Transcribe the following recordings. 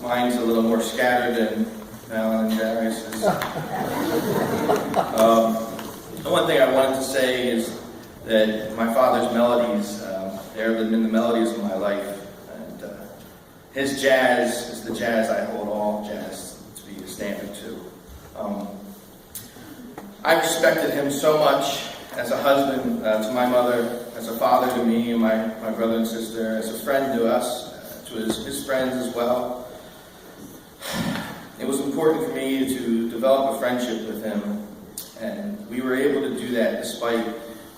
mine's a little more scattered than Alan and Darius's. The one thing I wanted to say is that my father's melodies, they're been the melodies of my life. And his jazz is the jazz I hold all jazz to be a standard to. I respected him so much as a husband to my mother, as a father to me and my brother and sister, as a friend to us, to his friends as well. It was important for me to develop a friendship with him, and we were able to do that despite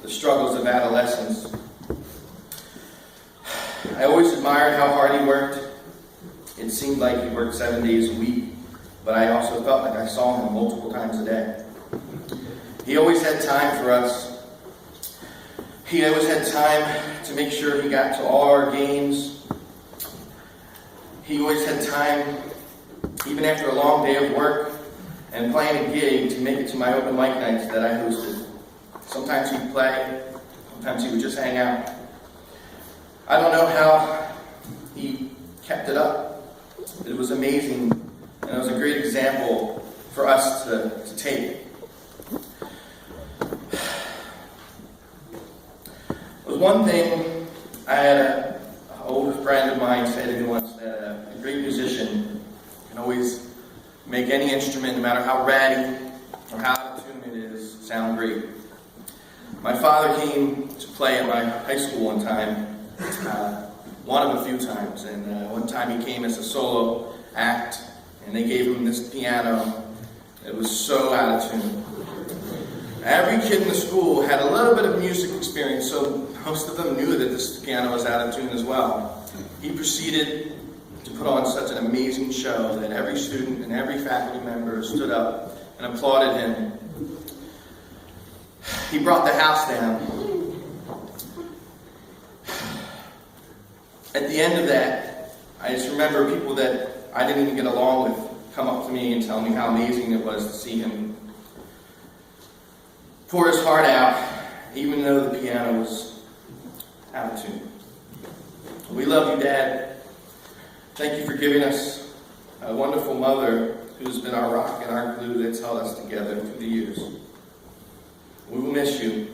the struggles of adolescence. I always admired how hard he worked. It seemed like he worked 7 days a week, but I also felt like I saw him multiple times a day. He always had time for us. He always had time to make sure he got to all our games. He always had time, even after a long day of work and playing a gig, to make it to my open mic nights that I hosted. Sometimes he'd play, sometimes he would just hang out. I don't know how he kept it up. It was amazing, and it was a great example for us to take. There was one thing I had an older friend of mine say to me once, that a great musician can always make any instrument, no matter how ratty or how out of tune it is, sound great. My father came to play at my high school one time, one of a few times, and one time he came as a solo act, and they gave him this piano. It was so out of tune. Every kid in the school had a little bit of music experience, so most of them knew that this piano was out of tune as well. He proceeded to put on such an amazing show that every student and every faculty member stood up and applauded him. He brought the house down. At the end of that, I just remember people that I didn't even get along with come up to me and tell me how amazing it was to see him pour his heart out, even though the piano was out of tune. We love you, Dad. Thank you for giving us a wonderful mother who's been our rock and our glue that's held us together through the years. We will miss you.